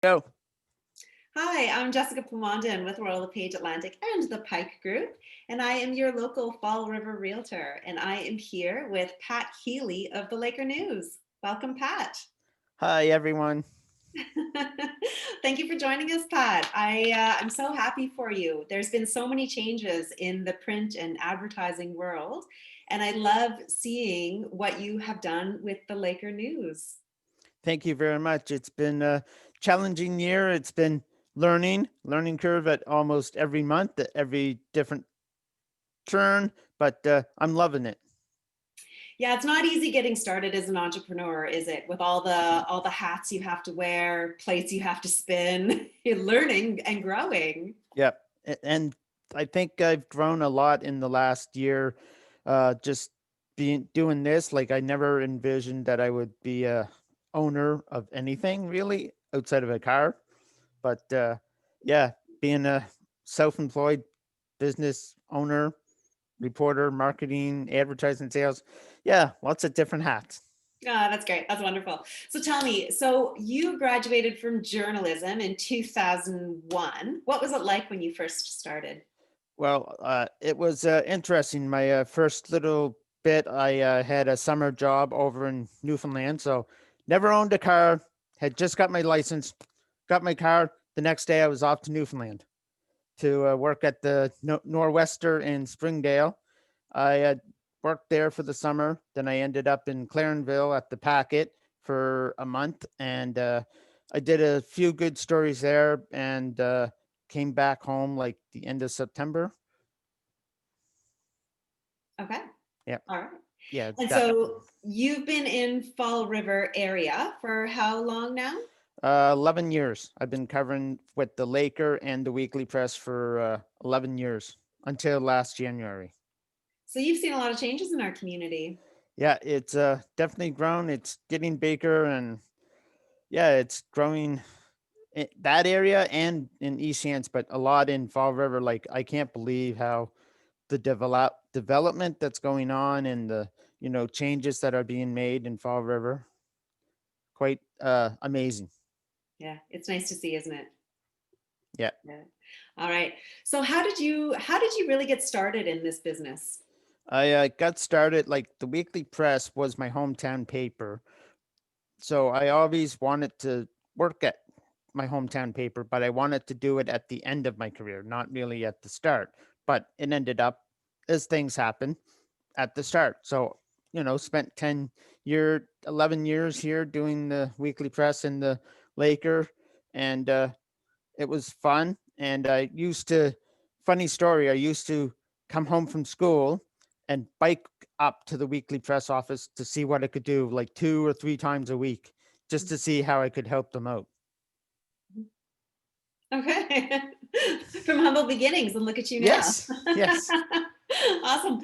Go. Hi, I'm Jessica Plamondon with Royal Lepage Atlantic and the Pike Group, and I am your local Fall River Realtor. And I am here with Pat Healey of the Laker News. Welcome, Pat. Hi, everyone. Thank you for joining us, Pat. I'm so happy for you. There's been so many changes in the print and advertising world, and I love seeing what you have done with the Laker News. Thank you very much. It's been a challenging year. It's been learning curve at almost every month, at every different turn, but I'm loving it. Yeah, it's not easy getting started as an entrepreneur, is it? With all the hats you have to wear, plates you have to spin, you're learning and growing. Yep. And I think I've grown a lot in the last year, just being doing this. Like I never envisioned that I would be a owner of anything really outside of a car. But yeah, being a self-employed business owner, reporter, marketing, advertising, sales. Yeah, lots of different hats. Ah, that's great. That's wonderful. So tell me, so you graduated from journalism in 2001. What was it like when you first started? Well, it was interesting. My first little bit, I had a summer job over in Newfoundland. So never owned a car, had just got my license, got my car. The next day, I was off to Newfoundland to work at the Norwester in Springdale. I worked there for the summer. Then I ended up in Clarenville at the Packet for a month, and I did a few good stories there, and came back home like the end of September. Okay. Yeah, All right. yeah, And that so you've been in Fall River area for how long now? 11 years. I've been covering with the Laker and the Weekly Press for 11 years until last January. So you've seen a lot of changes in our community. Yeah, it's definitely grown. It's getting bigger, and yeah, it's growing in that area and in East Hants, but a lot in Fall River. Like I can't believe how the development that's going on and the changes that are being made in Fall River. Quite amazing. Yeah, it's nice to see, isn't it? Yeah. Yeah. All right. So how did you really get started in this business? I got started like the Weekly Press was my hometown paper. So I always wanted to work at my hometown paper, but I wanted to do it at the end of my career, not really at the start. But it ended up, as things happen, at the start. So, spent 11 years here doing the Weekly Press and the Laker, and it was fun. And funny story, I used to come home from school and bike up to the Weekly Press office to see what I could do like 2 or 3 times a week just to see how I could help them out. Okay. From humble beginnings, and look at you now. Yes, yes. Awesome.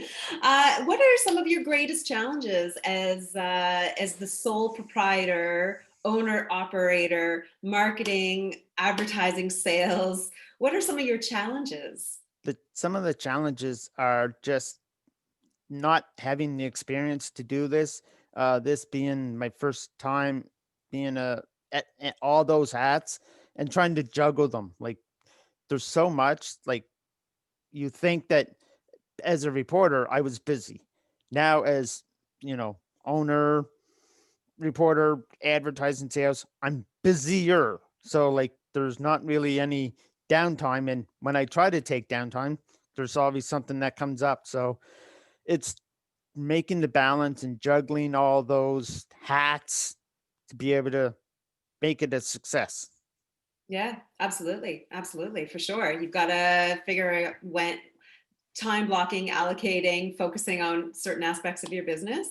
What are some of your greatest challenges as the sole proprietor, owner, operator, marketing, advertising, sales? What are some of your challenges? Some of the challenges are just not having the experience to do this. This being my first time being at all those hats and trying to juggle them. Like there's so much. Like you think that as a reporter, I was busy. Now, as owner, reporter, advertising, sales, I'm busier. So like, there's not really any downtime, and when I try to take downtime, there's always something that comes up. So it's making the balance and juggling all those hats to be able to make it a success. Yeah, absolutely. Absolutely. For sure. You've got to figure out when time blocking, allocating, focusing on certain aspects of your business.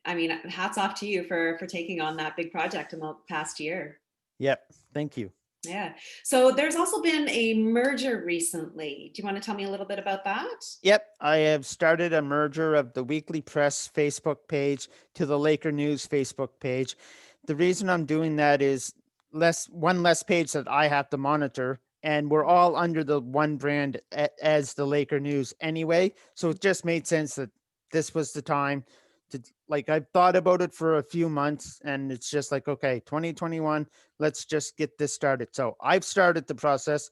I mean, hats off to you for taking on that big project in the past year. Yep. Thank you. Yeah. So there's also been a merger recently. Do you want to tell me a little bit about that? Yep, I have started a merger of the Weekly Press Facebook page to the Laker News Facebook page. The reason I'm doing that is one less page that I have to monitor, and we're all under the one brand as the Laker News anyway. So it just made sense that this was the time like I've thought about it for a few months and it's just like, okay, 2021, let's just get this started. So I've started the process.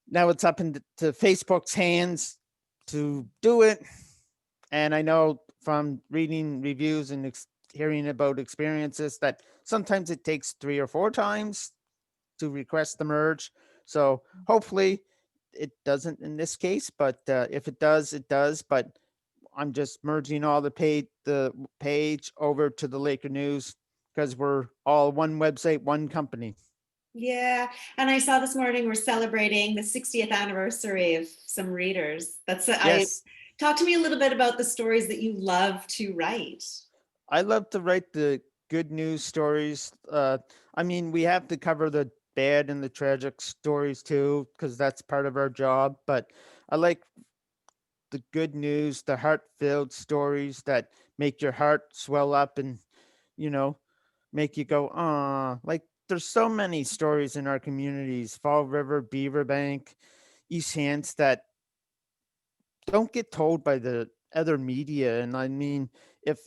Now it's up into to Facebook's hands to do it. And I know from reading reviews and hearing about experiences that sometimes it takes 3 or 4 times to request the merge. So hopefully it doesn't in this case, but if it does, it does. But I'm just merging all the page over to the Laker News because we're all one website, one company. Yeah, and I saw this morning we're celebrating the 60th anniversary of some readers. That's I Yes, talk to me a little bit about the stories that you love to write. I love to write the good news stories. I mean, we have to cover the bad and the tragic stories too, because that's part of our job. But I like the good news, the heart-filled stories that make your heart swell up and you know make you go, ah. Like there's so many stories in our communities, Fall River, Beaverbank, East Hants, that don't get told by the other media. And I mean, if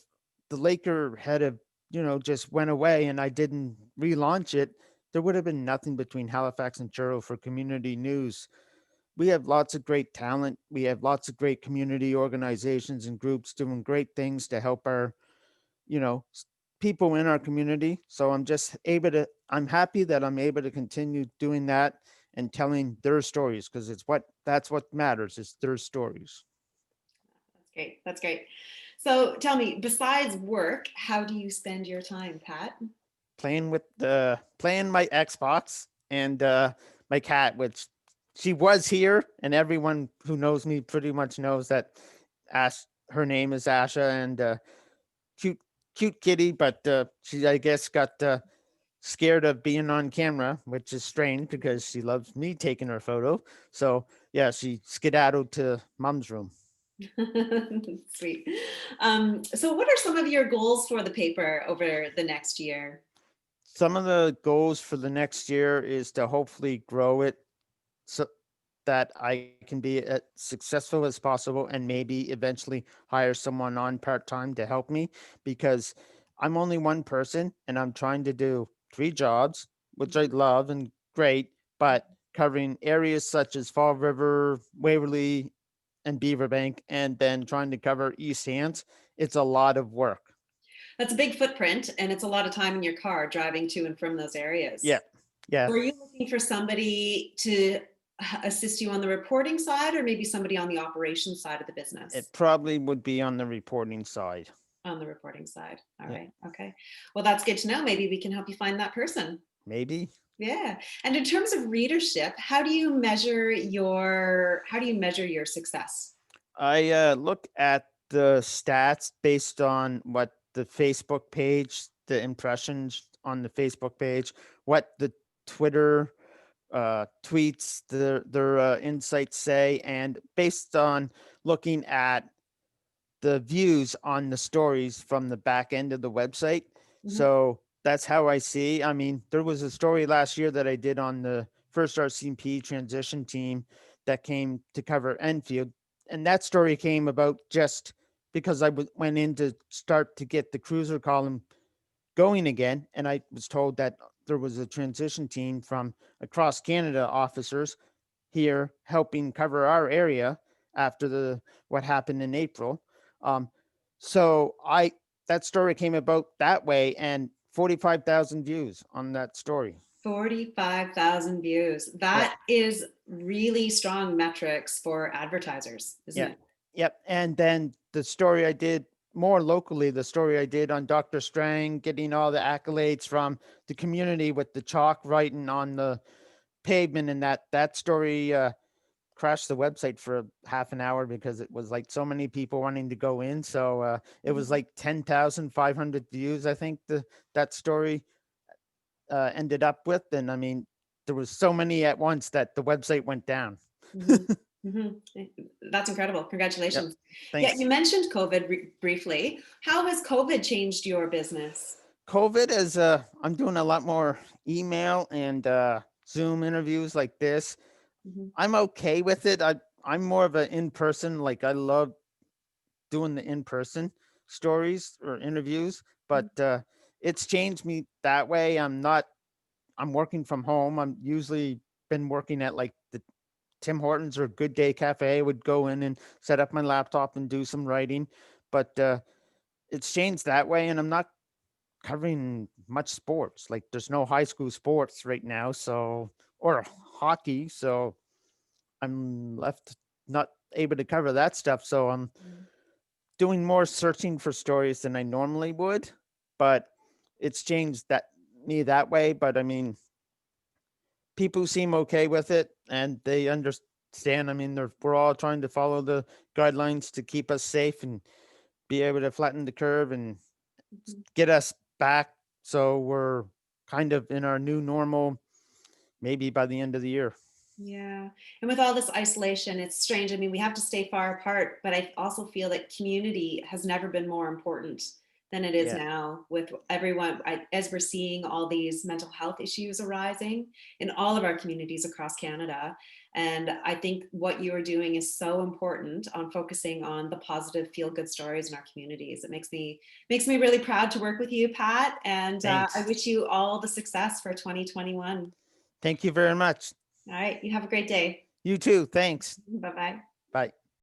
the Laker had have, just went away and I didn't relaunch it, there would have been nothing between Halifax and Truro for community news. We have lots of great talent. We have lots of great community organizations and groups doing great things to help our, you know, people in our community. So I'm happy that I'm able to continue doing that and telling their stories because that's what matters is their stories. That's great. That's great. So tell me, besides work, how do you spend your time, Pat? Playing my Xbox and my cat, which she was here, and everyone who knows me pretty much knows that Ash her name is Asha, and cute cute kitty, but she I guess got scared of being on camera, which is strange because she loves me taking her photo. So yeah, she skedaddled to mom's room. Sweet. So what are some of your goals for the paper over the next year? Some of the goals for the next year is to hopefully grow it so that I can be as successful as possible and maybe eventually hire someone on part time to help me because I'm only one person and I'm trying to do 3 jobs, which I love and great, but covering areas such as Fall River, Waverly, and Beaverbank, and then trying to cover East Hants, it's a lot of work. That's a big footprint and it's a lot of time in your car driving to and from those Yeah. areas. Yeah. So are you looking for somebody to assist you on the reporting side or maybe somebody on the operations side of the business? It probably would be on the reporting side. On the reporting side. All Yeah. right. Okay. Well, that's good to know. Maybe we can help you find that person. Maybe. Yeah. And in terms of readership, how do you measure your success? I look at the stats based on what the Facebook page, the impressions on the Facebook page, what the Twitter tweets, their insights say, and based on looking at the views on the stories from the back end of the website. Mhm. So that's how I see. I mean, there was a story last year that I did on the first RCMP transition team that came to cover Enfield. And that story came about just because went in to start to get the cruiser column going again. And I was told that there was a transition team from across Canada officers here helping cover our area after the what happened in April. Um, so I that story came about that way, and 45,000 views on that story. 45,000 views. Yep, That is really strong metrics for advertisers, isn't yep, it? yep. And then the story I did more locally, the story I did on Dr. Strang, getting all the accolades from the community with the chalk writing on the pavement, and that story crashed the website for half an hour because it was like so many people wanting to go in. So it was Mhm. like 10,500 views, I think that story ended up with. And I mean, there was so many at once that the website went down. Mhm. Mhm. That's incredible. Yep. Congratulations. Yeah, you Thanks. mentioned COVID briefly. How has COVID changed your business? COVID is, I'm doing a lot more email and Zoom interviews like this. Mhm. I'm okay with it. I'm more of an in person. Like I love doing the in person. stories or interviews, Mhm. but it's changed me that way. I'm working from home. I'm usually been working at like the Tim Hortons or Good Day Cafe. I would go in and set up my laptop and do some writing, but it's changed that way, and I'm not covering much sports. Like there's no high school sports right now, so or hockey, so I'm left not able to cover that stuff. So I'm Mhm. doing more searching for stories than I normally would, but it's changed that me that way. But I mean, people seem okay with it and they understand. I mean, we're all trying to follow the guidelines to keep us safe and be able to flatten the curve and Mhm. get us back. So we're kind of in our new normal, maybe by the end of the year. Yeah. And with all this isolation, it's strange. I mean, we have to stay far apart, but I also feel that community has never been more important than it is Yeah. now with everyone. As we're seeing all these mental health issues arising in all of our communities across Canada. And I think what you are doing is so important on focusing on the positive feel good stories in our communities. It makes me really proud to work with you, Pat. And I Thanks. wish you all the success for 2021. Thank you very much. All right. You have a great day. You too. Thanks. Bye bye.